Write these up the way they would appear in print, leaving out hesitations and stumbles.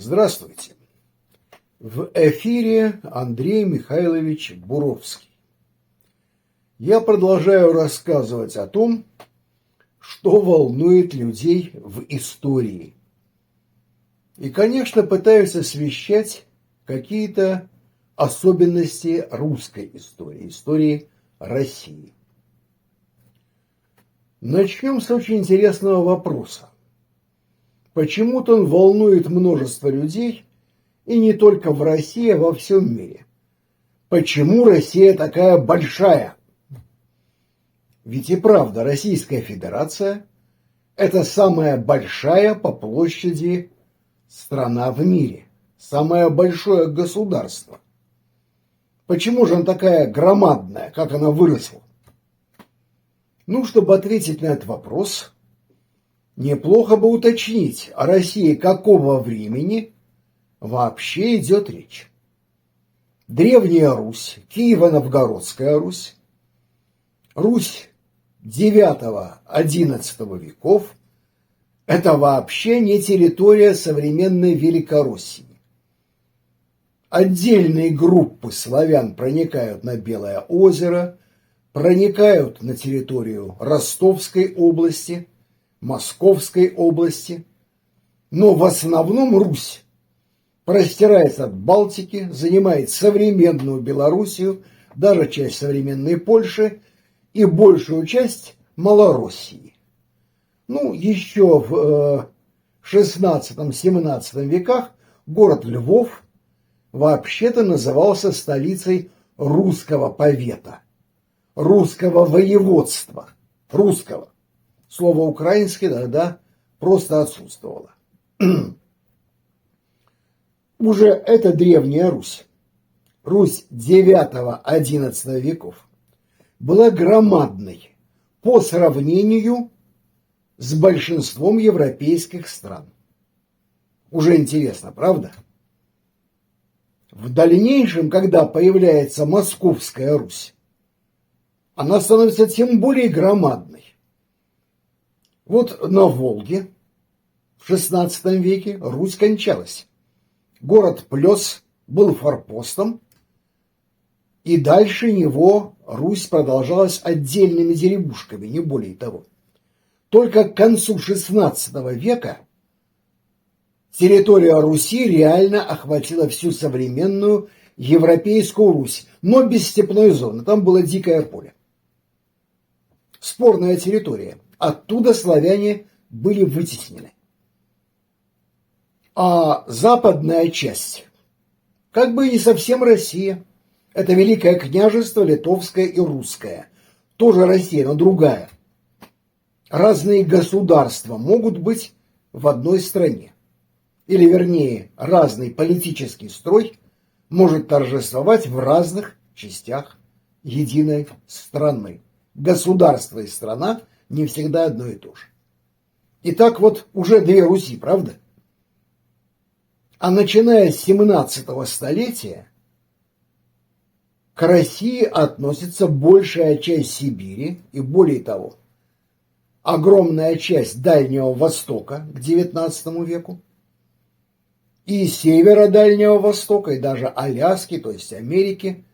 Здравствуйте. В эфире Андрей Михайлович Буровский. Я продолжаю рассказывать о том, что волнует людей в истории. И, конечно, пытаюсь освещать какие-то особенности русской истории, истории России. Начнем с очень интересного вопроса. Почему-то он волнует множество людей, и не только в России, а во всем мире. Почему Россия такая большая? Ведь и правда, Российская Федерация – это самая большая по площади страна в мире, самое большое государство. Почему же она такая громадная, как она выросла? Ну, чтобы ответить на этот вопрос, неплохо бы уточнить, о России какого времени вообще идет речь. Древняя Русь, Киево-Новгородская Русь, Русь IX-XI веков – это вообще не территория современной Великороссии. Отдельные группы славян проникают на Белое озеро, проникают на территорию Ростовской области, Московской области, но в основном Русь простирается от Балтики, занимает современную Белоруссию, даже часть современной Польши и большую часть Малороссии. Ну, еще в XVI-XVII веках город Львов вообще-то назывался столицей русского повета, русского воеводства, русского. Слово «украинский» тогда просто отсутствовало. Уже это древняя Русь, Русь IX-XI веков, была громадной по сравнению с большинством европейских стран. Уже интересно, правда? В дальнейшем, когда появляется Московская Русь, она становится тем более громадной. Вот на Волге в XVI веке Русь кончалась. Город Плес был форпостом, и дальше него Русь продолжалась отдельными деревушками, не более того. Только к концу XVI века территория Руси реально охватила всю современную европейскую Русь, но без степной зоны, там было дикое поле. Спорная территория. Оттуда славяне были вытеснены. А западная часть, как бы не совсем Россия, это Великое княжество Литовское и Русское. Тоже Россия, но другая. Разные государства могут быть в одной стране. Или, вернее, разный политический строй может торжествовать в разных частях единой страны. Государство и страна не всегда одно и то же. Итак, вот уже две Руси, правда? А начиная с 17 столетия к России относится большая часть Сибири и, более того, огромная часть Дальнего Востока к XIX веку, и севера Дальнего Востока, и даже Аляски, то есть Америки.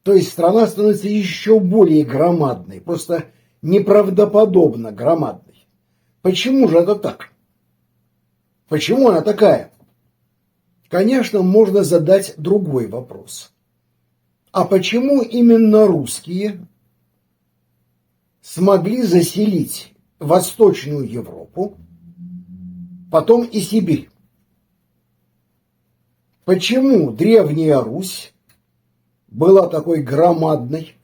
То есть страна становится еще более громадной, просто неправдоподобно громадной. Почему же это так? Почему она такая? Конечно, можно задать другой вопрос. А почему именно русские смогли заселить Восточную Европу, потом и Сибирь? Почему Древняя Русь была такой громадной,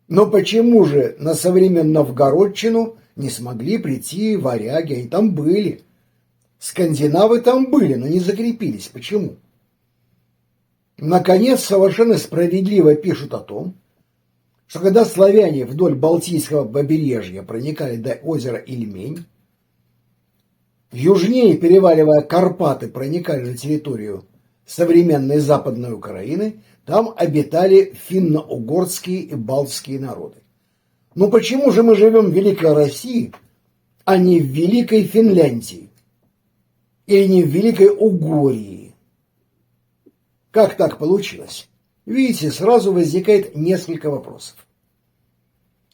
но почему же на современную Новгородчину не смогли прийти варяги? Они там были. Скандинавы там были, но не закрепились. Почему? Наконец, совершенно справедливо пишут о том, что когда славяне вдоль Балтийского побережья проникали до озера Ильмень, южнее, переваливая Карпаты, проникали на территорию современной Западной Украины, там обитали финно-угорские и балтские народы. Но почему же мы живем в Великой России, а не в Великой Финляндии? или не в Великой Угории? Как так получилось? Видите, сразу возникает несколько вопросов.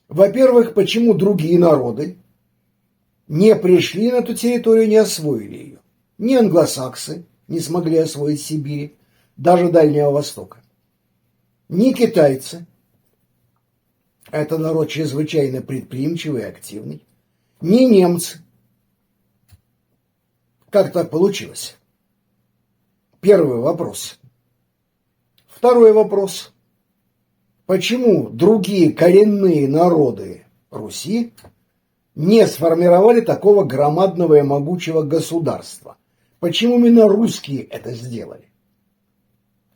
Во-первых, почему другие народы не пришли на эту территорию, не освоили ее? Ни англосаксы не смогли освоить Сибирь, даже Дальнего Востока, ни китайцы. Это народ чрезвычайно предприимчивый и активный. Ни немцы. Как так получилось? Первый вопрос. Второй вопрос. Почему другие коренные народы Руси не сформировали такого громадного и могучего государства? Почему именно русские это сделали?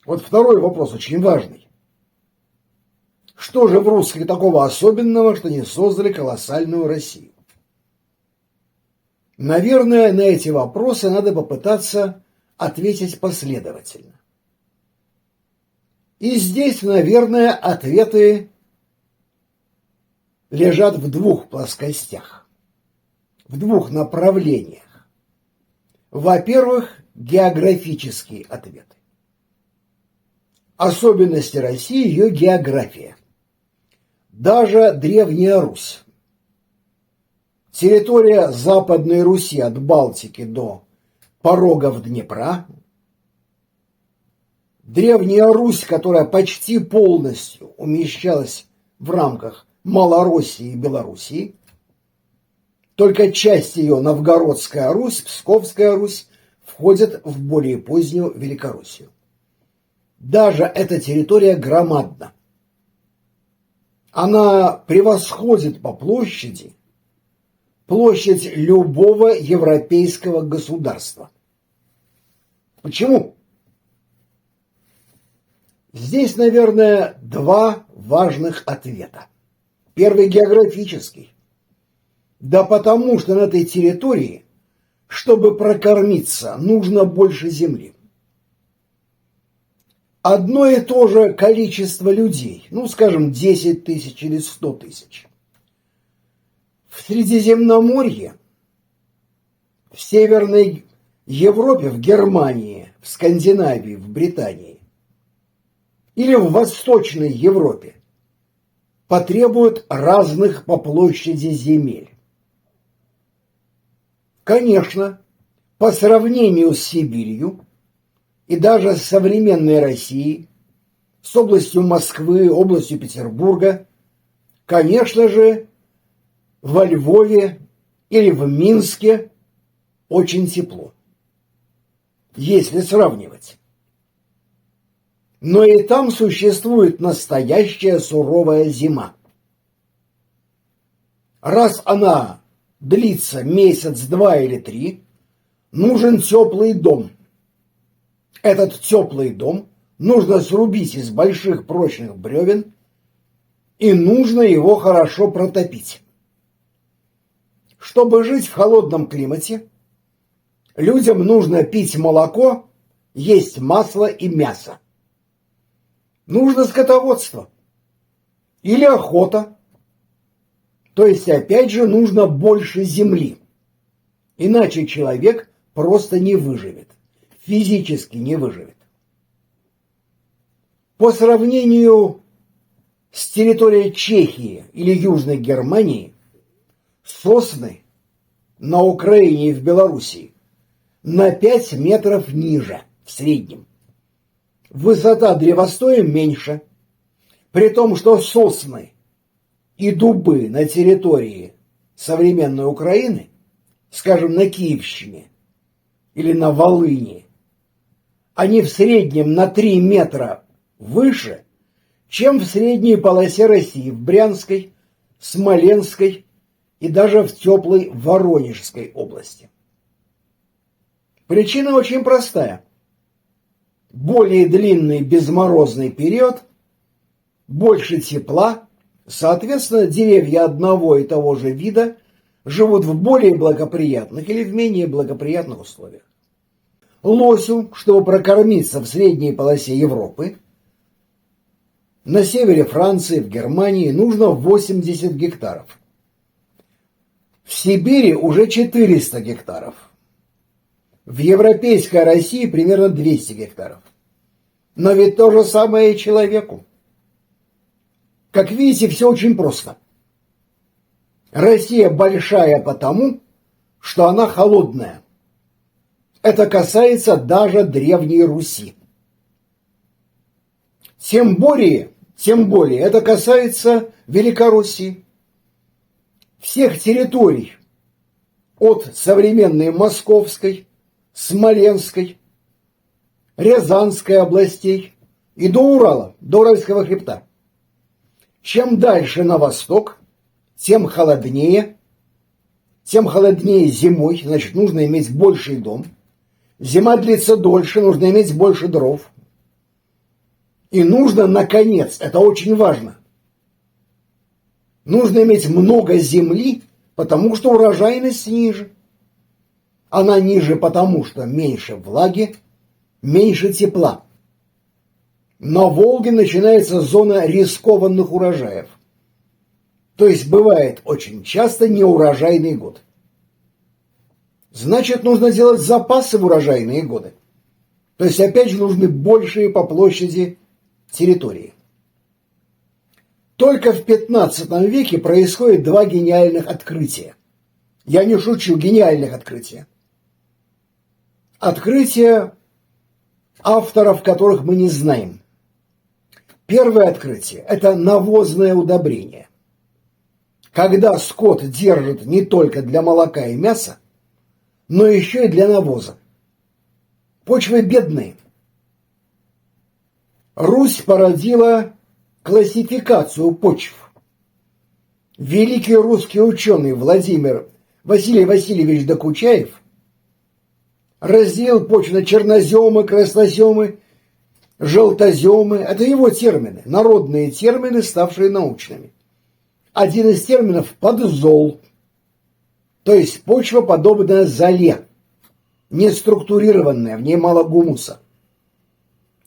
Вот второй вопрос очень важный. Что же в русских такого особенного, что не создали колоссальную Россию? Наверное, на эти вопросы надо попытаться ответить последовательно. И здесь, наверное, ответы лежат в двух плоскостях, в двух направлениях. Во-первых, географические ответы. Особенности России – ее география. Даже Древняя Русь. Территория Западной Руси от Балтики до порогов Днепра. Древняя Русь, которая почти полностью умещалась в рамках Малороссии и Белоруссии. Только часть ее, Новгородская Русь, Псковская Русь, входят в более позднюю Великороссию. Даже эта территория громадна. Она превосходит по площади площадь любого европейского государства. Почему? Здесь, наверное, два важных ответа. Первый географический. Да потому что на этой территории, чтобы прокормиться, нужно больше земли. Одно и то же количество людей, ну, скажем, 10 тысяч или 100 тысяч. В Средиземноморье, в Северной Европе, в Германии, в Скандинавии, в Британии или в Восточной Европе потребуют разных по площади земель. Конечно, по сравнению с Сибирью и даже с современной Россией, с областью Москвы, областью Петербурга, конечно же, во Львове или в Минске очень тепло, если сравнивать. Но и там существует настоящая суровая зима. Раз она длится месяц, два или три, нужен теплый дом. Этот теплый дом нужно срубить из больших прочных бревен, и нужно его хорошо протопить. Чтобы жить в холодном климате, людям нужно пить молоко, есть масло и мясо. Нужно скотоводство или охота. То есть, опять же, нужно больше земли. Иначе человек просто не выживет, физически не выживет. По сравнению с территорией Чехии или Южной Германии, сосны на Украине и в Белоруссии на 5 метров ниже в среднем. Высота древостоя меньше, при том, что сосны и дубы на территории современной Украины, скажем, на Киевщине или на Волыни, они в среднем на 3 метра выше, чем в средней полосе России, в Брянской, Смоленской и даже в теплой Воронежской области. Причина очень простая. Более длинный безморозный период, больше тепла, соответственно, деревья одного и того же вида живут в более благоприятных или в менее благоприятных условиях. Лосю, чтобы прокормиться в средней полосе Европы, на севере Франции, в Германии нужно 80 гектаров. В Сибири уже 400 гектаров. В европейской России примерно 200 гектаров. Но ведь то же самое и человеку. Как видите, все очень просто. Россия большая потому, что она холодная. Это касается даже Древней Руси. Тем более это касается Великороссии. Всех территорий от современной Московской, Смоленской, Рязанской областей и до Урала, до Уральского хребта. Чем дальше на восток, тем холоднее зимой, значит, нужно иметь больший дом. Зима длится дольше, нужно иметь больше дров. И нужно, наконец, это очень важно, нужно иметь много земли, потому что урожайность ниже. Она ниже, потому что меньше влаги, меньше тепла. На Волге начинается зона рискованных урожаев. То есть бывает очень часто неурожайный год. Значит, нужно делать запасы в урожайные годы. То есть, опять же, нужны большие по площади территории. Только в 15 веке происходит два гениальных открытия. Я не шучу, гениальных открытия. Открытия, авторов которых мы не знаем. Первое открытие – это навозное удобрение. Когда скот держит не только для молока и мяса, но еще и для навоза. Почвы бедные. Русь породила классификацию почв. Великий русский ученый Василий Васильевич Докучаев разделил почву на черноземы, красноземы, желтоземы. Это его термины, народные термины, ставшие научными. Один из терминов – подзол, то есть почва, подобная золе, неструктурированная, в ней мало гумуса.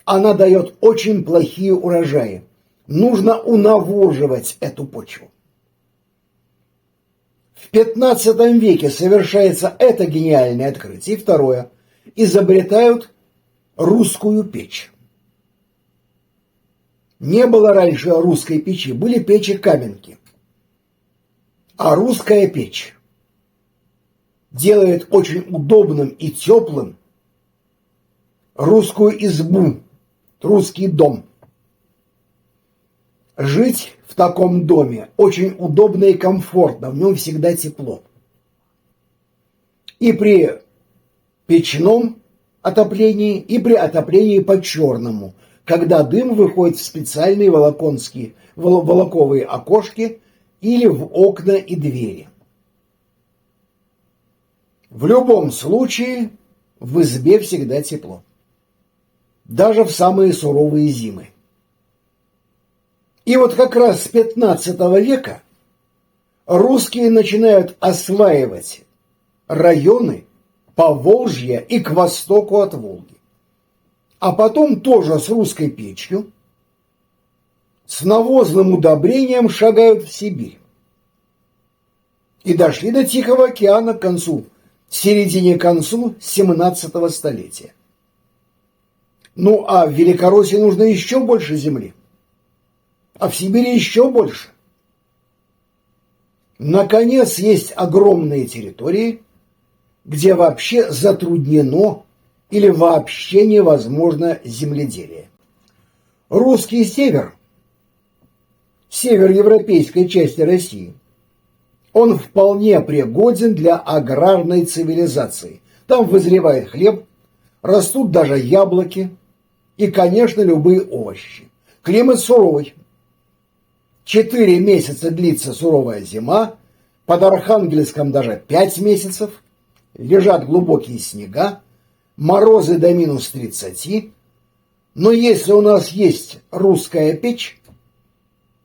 Она дает очень плохие урожаи. Нужно унавоживать эту почву. В 15 веке совершается это гениальное открытие. И второе. Изобретают русскую печь. Не было раньше русской печи, были печи-каменки. А русская печь делает очень удобным и теплым русскую избу, русский дом. Жить в таком доме очень удобно и комфортно, в нем всегда тепло. И при печном отоплении, и при отоплении по-черному, когда дым выходит в специальные волоковые окошки или в окна и двери. В любом случае в избе всегда тепло. Даже в самые суровые зимы. И вот как раз с 15 века русские начинают осваивать районы Поволжья и к востоку от Волги. А потом тоже с русской печью, с навозным удобрением шагают в Сибирь. И дошли до Тихого океана к середине-концу 17 столетия. Ну а в Великороссии нужно еще больше земли. А в Сибири еще больше. Наконец, есть огромные территории, где вообще затруднено или вообще невозможно земледелие. Русский север европейской части России, он вполне пригоден для аграрной цивилизации. Там вызревает хлеб, растут даже яблоки и, конечно, любые овощи. Климат суровый. 4 месяца длится суровая зима, под Архангельском даже 5 месяцев, лежат глубокие снега, морозы до минус 30. Но если у нас есть русская печь,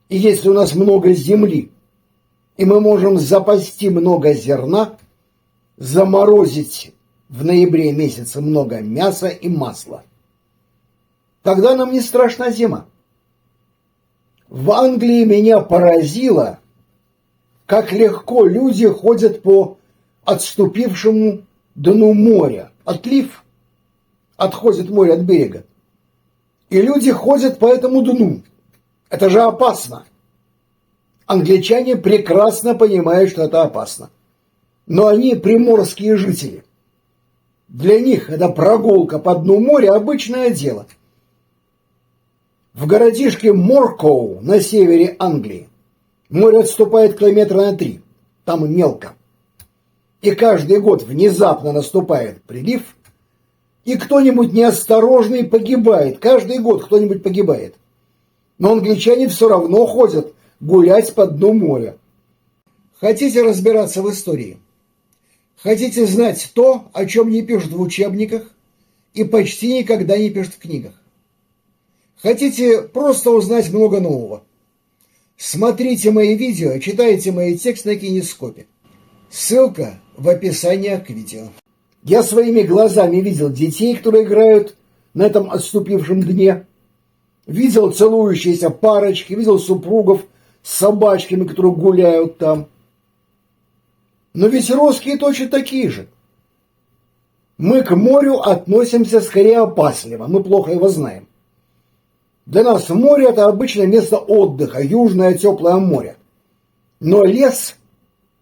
и если у нас много земли, и мы можем запасти много зерна, заморозить в ноябре месяце много мяса и масла, тогда нам не страшна зима. В Англии меня поразило, как легко люди ходят по отступившему дну моря, отлив, отходит море от берега. И люди ходят по этому дну. Это же опасно. Англичане прекрасно понимают, что это опасно. Но они приморские жители. Для них эта прогулка по дну моря обычное дело. В городишке Моркоу на севере Англии море отступает километра на 3. Там мелко. И каждый год внезапно наступает прилив, и кто-нибудь неосторожный погибает. Каждый год кто-нибудь погибает. Но англичане все равно ходят гулять по дну моря. Хотите разбираться в истории? Хотите знать то, о чем не пишут в учебниках и почти никогда не пишут в книгах? Хотите просто узнать много нового? Смотрите мои видео, читайте мои тексты на Кинескопе. Ссылка в описании к видео. Я своими глазами видел детей, которые играют на этом отступившем дне. Видел целующиеся парочки, видел супругов с собачками, которые гуляют там. Но ведь русские точно такие же. Мы к морю относимся скорее опасливо, мы плохо его знаем. Для нас море – это обычное место отдыха, южное теплое море. Но лес,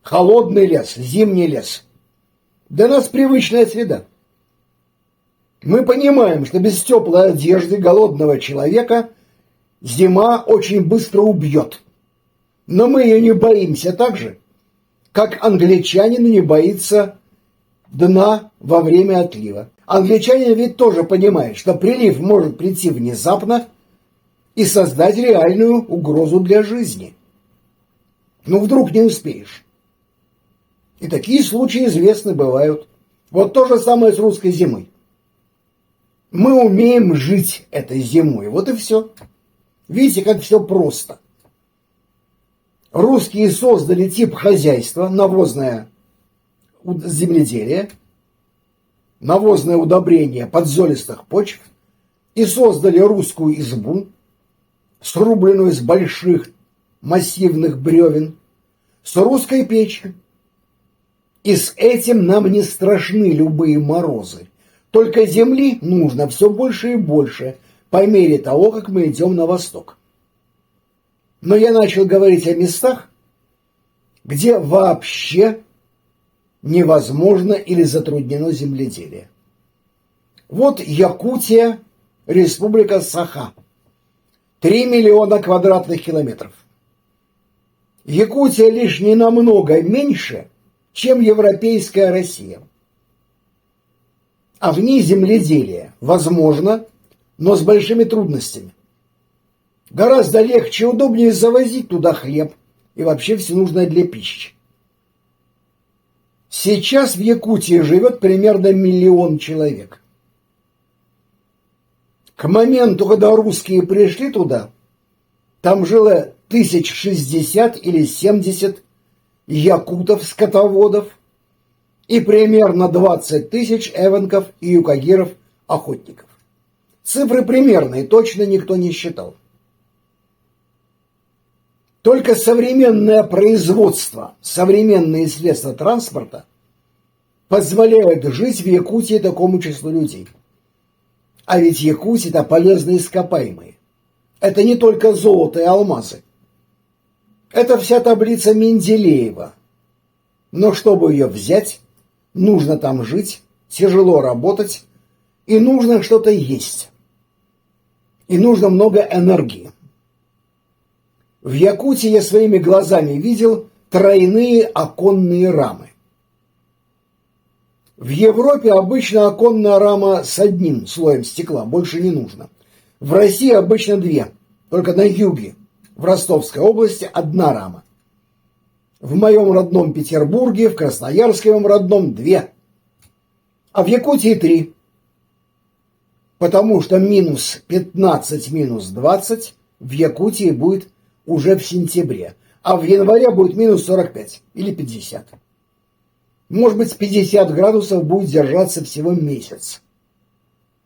холодный лес, зимний лес – для нас привычная среда. Мы понимаем, что без теплой одежды голодного человека зима очень быстро убьет. Но мы ее не боимся так же, как англичанин не боится дна во время отлива. Англичанин ведь тоже понимает, что прилив может прийти внезапно и создать реальную угрозу для жизни. Но вдруг не успеешь. И такие случаи известны бывают. Вот то же самое с русской зимой. Мы умеем жить этой зимой. Вот и все. Видите, как все просто. Русские создали тип хозяйства, навозное земледелие, навозное удобрение подзолистых почв, и создали русскую избу, срубленную из больших массивных бревен, с русской печью. И с этим нам не страшны любые морозы. Только земли нужно все больше и больше по мере того, как мы идем на восток. Но я начал говорить о местах, где вообще невозможно или затруднено земледелие. Вот Якутия, республика Саха. 3 миллиона квадратных километров. Якутия лишь не намного меньше, чем европейская Россия. А в ней земледелие возможно, но с большими трудностями. Гораздо легче и удобнее завозить туда хлеб и вообще все нужное для пищи. Сейчас в Якутии живет примерно 1 миллион человек. К моменту, когда русские пришли туда, там жило 1060 или 70 якутов-скотоводов и примерно 20 тысяч эвенков и юкагиров-охотников. Цифры примерные, точно никто не считал. Только современное производство, современные средства транспорта позволяют жить в Якутии такому числу людей. А ведь Якутия – это полезные ископаемые. Это не только золото и алмазы. Это вся таблица Менделеева. Но чтобы ее взять, нужно там жить, тяжело работать, и нужно что-то есть. И нужно много энергии. В Якутии я своими глазами видел тройные оконные рамы. В Европе обычно оконная рама с одним слоем стекла, больше не нужно. В России обычно 2, только на юге. В Ростовской области 1 рама. В моем родном Петербурге, в Красноярске, моем родном 2. А в Якутии 3. Потому что минус 15, минус 20 в Якутии будет уже в сентябре. А в январе будет минус 45 или 50. Может быть, 50 градусов будет держаться всего месяц.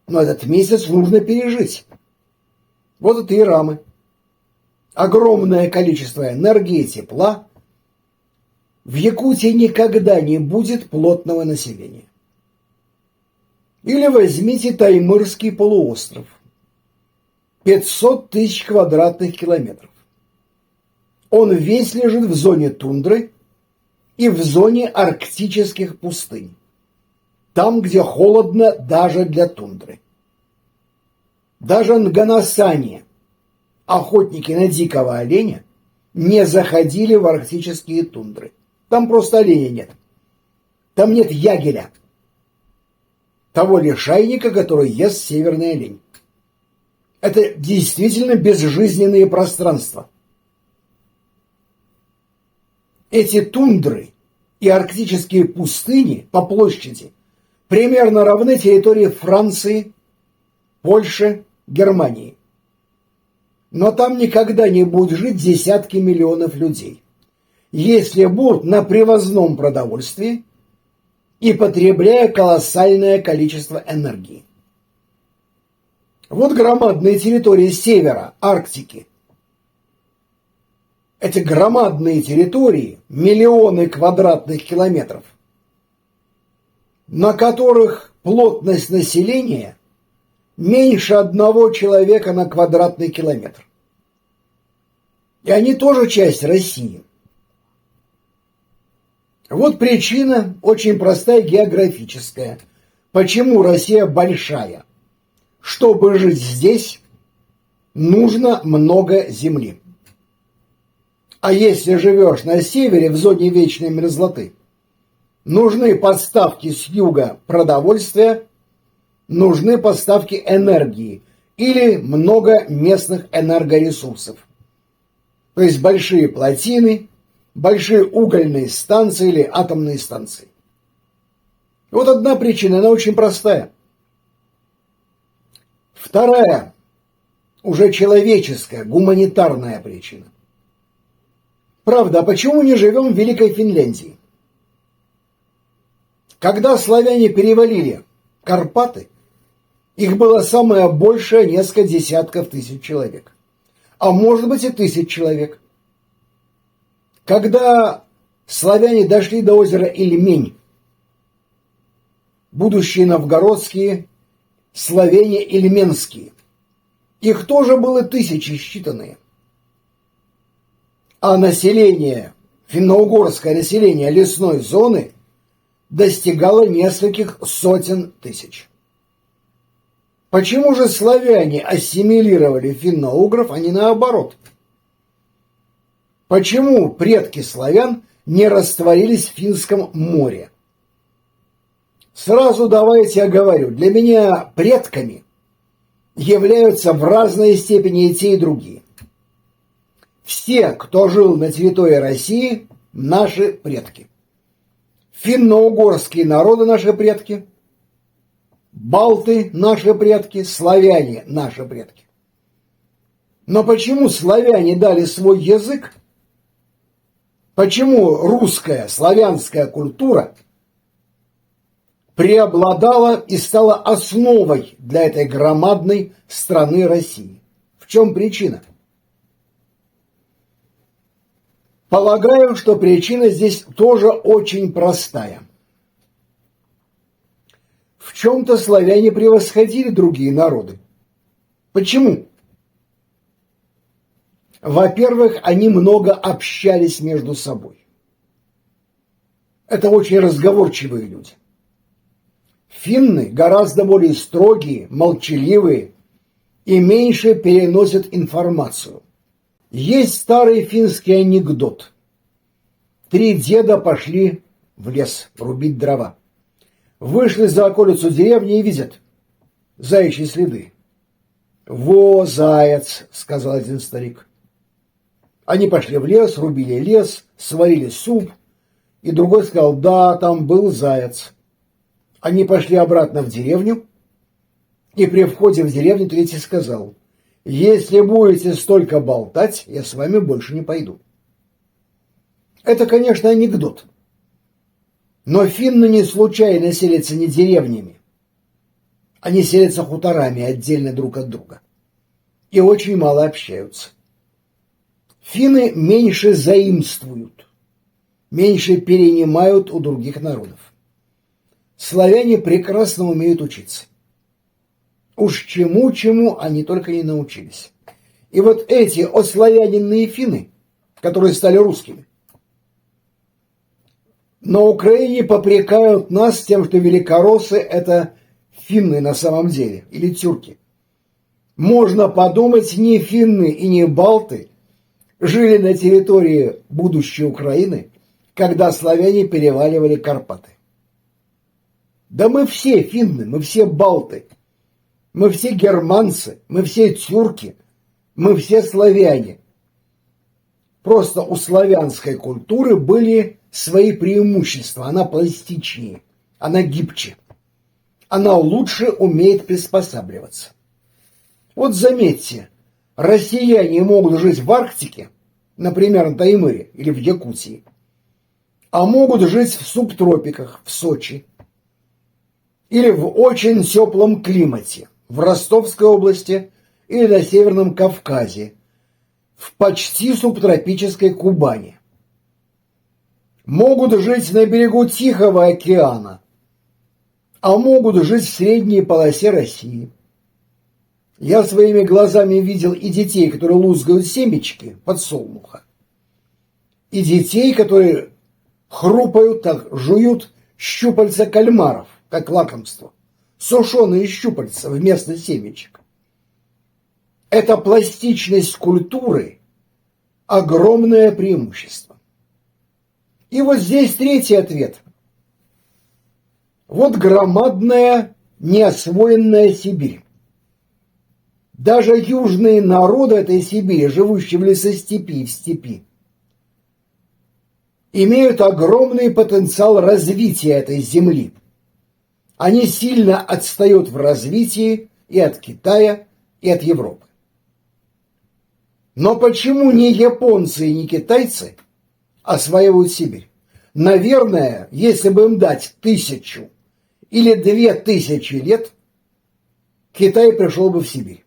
Но этот месяц нужно пережить. Вот это и рамы. Огромное количество энергии и тепла. В Якутии никогда не будет плотного населения. Или возьмите Таймырский полуостров. 500 тысяч квадратных километров. Он весь лежит в зоне тундры и в зоне арктических пустынь. Там, где холодно даже для тундры. Даже нганасани, охотники на дикого оленя, не заходили в арктические тундры. Там просто оленя нет. Там нет ягеля. Того лишайника, который ест северный олень. Это действительно безжизненные пространства. Эти тундры и арктические пустыни по площади примерно равны территории Франции, Польши, Германии. Но там никогда не будут жить десятки миллионов людей, если будут на привозном продовольствии и потребляя колоссальное количество энергии. Вот громадные территории севера, Арктики. Эти громадные территории, миллионы квадратных километров, на которых плотность населения меньше 1 человека на квадратный километр. И они тоже часть России. Вот причина очень простая географическая. Почему Россия большая? Чтобы жить здесь, нужно много земли. А если живешь на севере, в зоне вечной мерзлоты, нужны поставки с юга продовольствия, нужны поставки энергии или много местных энергоресурсов. То есть большие плотины, большие угольные станции или атомные станции. Вот одна причина, она очень простая. Вторая, уже человеческая, гуманитарная причина. Правда, а почему не живем в Великой Финляндии? Когда славяне перевалили Карпаты, их было самое большее несколько десятков тысяч человек. А может быть и 1000 человек. Когда славяне дошли до озера Ильмень, будущие новгородские, славяне ильменские, их тоже было 1000 считанные. А население, финно-угорское население лесной зоны достигало нескольких сотен тысяч. Почему же славяне ассимилировали финно-угров, а не наоборот? Почему предки славян не растворились в Финском море? Сразу давайте я говорю, для меня предками являются в разной степени и те, и другие. Все, кто жил на территории России, наши предки. Финно-угорские народы наши предки, балты наши предки, славяне наши предки. Но почему славяне дали свой язык? Почему русская, славянская культура преобладала и стала основой для этой громадной страны России? В чем причина? Полагаю, что причина здесь тоже очень простая. В чем-то славяне превосходили другие народы. Почему? Во-первых, они много общались между собой. Это очень разговорчивые люди. Финны гораздо более строгие, молчаливые и меньше переносят информацию. Есть старый финский анекдот. 3 деда пошли в лес рубить дрова. Вышли за околицу деревни и видят заячьи следы. «Во, заяц!» — сказал один старик. Они пошли в лес, рубили лес, сварили суп, и другой сказал: «Да, там был заяц». Они пошли обратно в деревню, и при входе в деревню третий сказал: «Если будете столько болтать, я с вами больше не пойду». Это, конечно, анекдот. Но финны не случайно селятся не деревнями. Они селятся хуторами, отдельно друг от друга. И очень мало общаются. Финны меньше заимствуют, меньше перенимают у других народов. славяне прекрасно умеют учиться. Уж чему-чему они только не научились. И вот эти ославяненные финны, которые стали русскими, на Украине попрекают нас тем, что великороссы – это финны на самом деле, или тюрки. Можно подумать, не финны и не балты жили на территории будущей Украины, когда славяне переваливали Карпаты. Да мы все финны, мы все балты, мы все германцы, мы все тюрки, мы все славяне. Просто у славянской культуры были свои преимущества, она пластичнее, она гибче, она лучше умеет приспосабливаться. Вот заметьте, россияне могут жить в Арктике, например, на Таймыре или в Якутии, а могут жить в субтропиках, в Сочи, или в очень теплом климате, в Ростовской области или на Северном Кавказе, в почти субтропической Кубани. Могут жить на берегу Тихого океана, а могут жить в средней полосе России. Я своими глазами видел и детей, которые лузгают семечки подсолнуха, и детей, которые хрупают, так, жуют щупальца кальмаров, как лакомство, сушеные щупальца вместо семечек. Эта пластичность культуры – огромное преимущество. И вот здесь третий ответ. Вот громадная неосвоенная Сибирь. Даже южные народы этой Сибири, живущие в лесостепи и в степи, имеют огромный потенциал развития этой земли. Они сильно отстают в развитии и от Китая, и от Европы. Но почему не японцы и не китайцы осваивают Сибирь? Наверное, если бы им дать 1000 или 2000 лет, Китай пришел бы в Сибирь.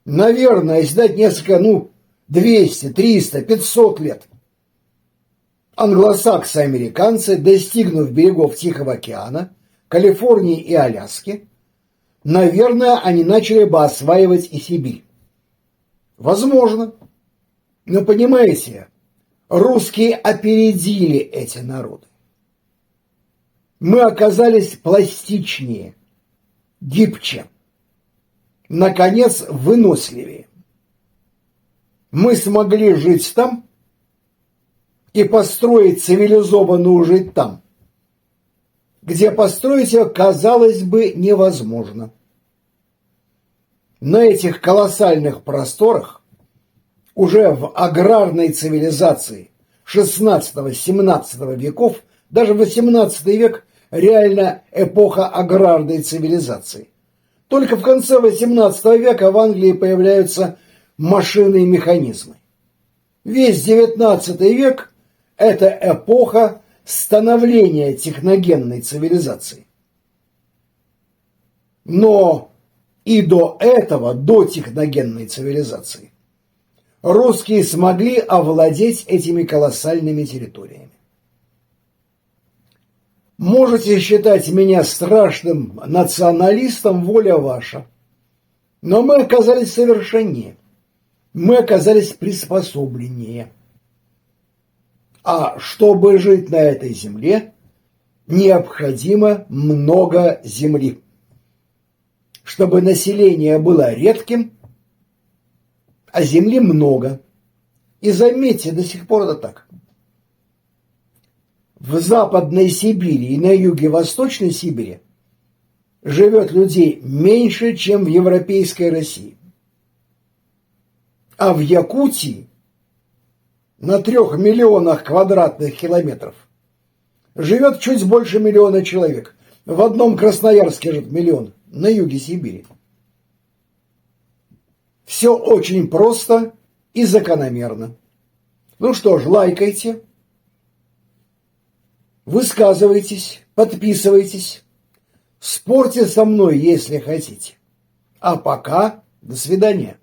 Наверное, если дать несколько, 200, 300, 500 лет, англосаксы и американцы, достигнув берегов Тихого океана, Калифорнии и Аляски, наверное, они начали бы осваивать и Сибирь. Возможно. Но понимаете, русские опередили эти народы. Мы оказались пластичнее, гибче, наконец, выносливее. Мы смогли жить там и построить цивилизованную жизнь там, где построить ее, казалось бы, невозможно. На этих колоссальных просторах уже в аграрной цивилизации XVI-XVII веков, даже XVIII век реально эпоха аграрной цивилизации. Только в конце XVIII века в Англии появляются машины и механизмы. Весь XIX век – это эпоха становления техногенной цивилизации. Но и до этого, до техногенной цивилизации, русские смогли овладеть этими колоссальными территориями. Можете считать меня страшным националистом, воля ваша. Но мы оказались совершеннее. Мы оказались приспособленнее. А чтобы жить на этой земле, необходимо много земли. Чтобы население было редким, а земли много. И заметьте, до сих пор это так. В Западной Сибири и на юге Восточной Сибири живет людей меньше, чем в европейской России. А в Якутии на 3 миллионах квадратных километров живет чуть больше 1 миллиона человек. В одном Красноярске живет 1 миллион, на юге Сибири. Все очень просто и закономерно. Ну что ж, лайкайте, высказывайтесь, подписывайтесь, спорьте со мной, если хотите. А пока до свидания.